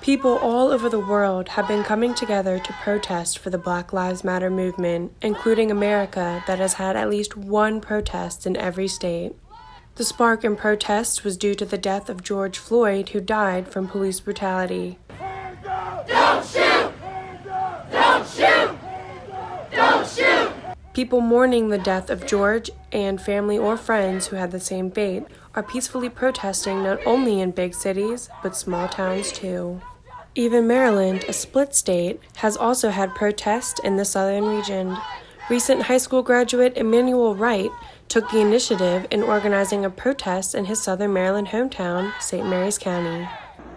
People all over the world have been coming together to protest for the Black Lives Matter movement, including America, that has had at least one protest in every state. The spark in protests was due to the death of George Floyd, who died from police brutality. Don't shoot! Don't shoot! Don't shoot! People mourning the death of George and family or friends who had the same fate are peacefully protesting not only in big cities, but small towns too. Even Maryland, a split state, has also had protests in the southern region. Recent high school graduate Emmanuel Wright took the initiative in organizing a protest in his southern Maryland hometown, St. Mary's County.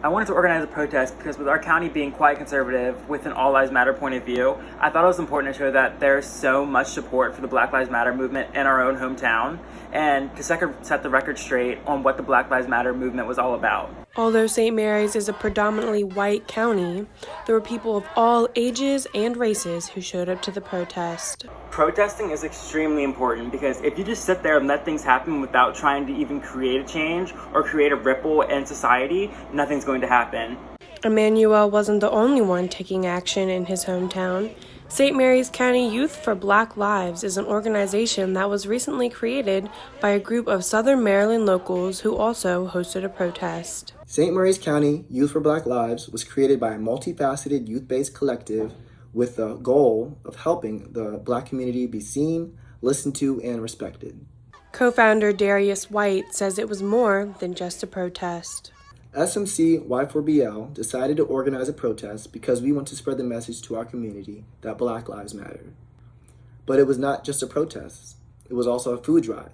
I wanted to organize a protest because with our county being quite conservative with an All Lives Matter point of view, I thought it was important to show that there's so much support for the Black Lives Matter movement in our own hometown and to set the record straight on what the Black Lives Matter movement was all about. Although St. Mary's is a predominantly white county, there were people of all ages and races who showed up to the protest. Protesting is extremely important because if you just sit there and let things happen without trying to even create a change or create a ripple in society, nothing's going to happen. Emmanuel wasn't the only one taking action in his hometown. St. Mary's County Youth for Black Lives is an organization that was recently created by a group of Southern Maryland locals who also hosted a protest. St. Mary's County Youth for Black Lives was created by a multifaceted youth-based collective with the goal of helping the Black community be seen, listened to, and respected. Co-founder Darius White says it was more than just a protest. SMC Y4BL decided to organize a protest because we want to spread the message to our community that Black Lives Matter. But it was not just a protest, it was also a food drive.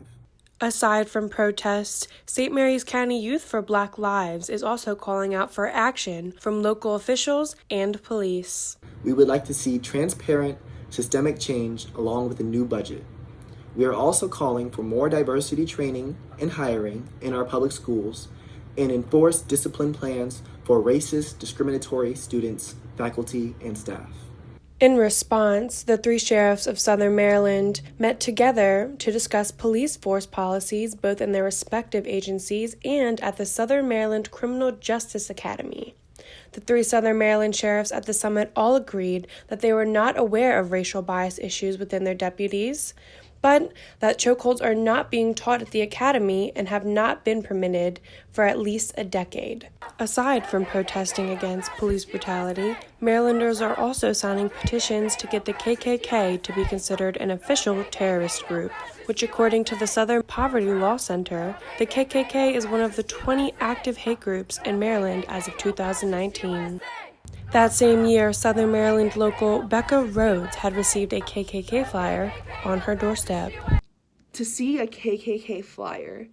Aside from protests, St. Mary's County Youth for Black Lives is also calling out for action from local officials and police. We would like to see transparent, systemic change along with a new budget. We are also calling for more diversity training and hiring in our public schools and enforced discipline plans for racist, discriminatory students, faculty, and staff. In response, the three sheriffs of Southern Maryland met together to discuss police force policies both in their respective agencies and at the Southern Maryland Criminal Justice Academy. The three Southern Maryland sheriffs at the summit all agreed that they were not aware of racial bias issues within their deputies, but that chokeholds are not being taught at the academy and have not been permitted for at least a decade. Aside from protesting against police brutality, Marylanders are also signing petitions to get the KKK to be considered an official terrorist group, which according to the Southern Poverty Law Center, the KKK is one of the 20 active hate groups in Maryland as of 2019. That same year, Southern Maryland local Becca Rhodes had received a KKK flyer on her doorstep. To see a KKK flyer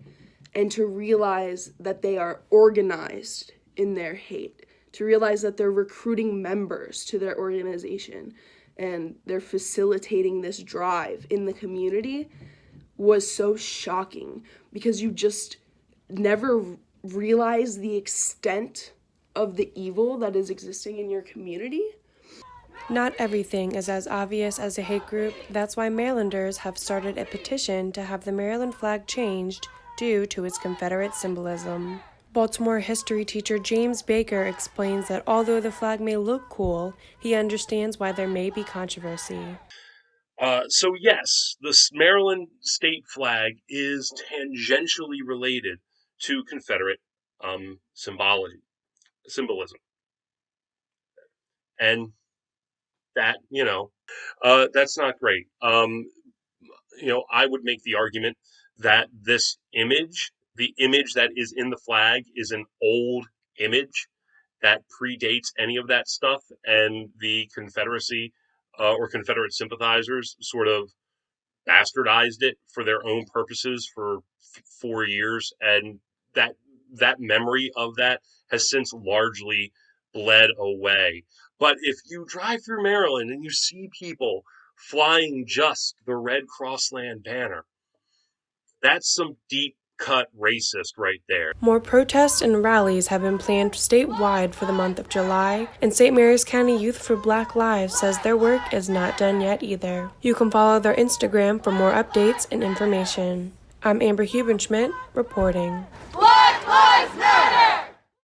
and to realize that they are organized in their hate, to realize that they're recruiting members to their organization and they're facilitating this drive in the community was so shocking because you just never realize the extent of the evil that is existing in your community. Not everything is as obvious as a hate group. That's why Marylanders have started a petition to have the Maryland flag changed due to its Confederate symbolism. Baltimore history teacher James Baker explains that although the flag may look cool, he understands why there may be controversy. So yes, the Maryland state flag is tangentially related to Confederate symbolism. And that, that's not great. I would make the argument that this image, the image that is in the flag, is an old image that predates any of that stuff, and the Confederacy or Confederate sympathizers sort of bastardized it for their own purposes for 4 years, and that memory of that has since largely bled away. But if you drive through Maryland and you see people flying just the Red Crossland banner, that's some deep-cut racist right there. More protests and rallies have been planned statewide for the month of July, and St. Mary's County Youth for Black Lives says their work is not done yet either. You can follow their Instagram for more updates and information. I'm Amber Hubenschmidt, reporting. Black Lives Matter!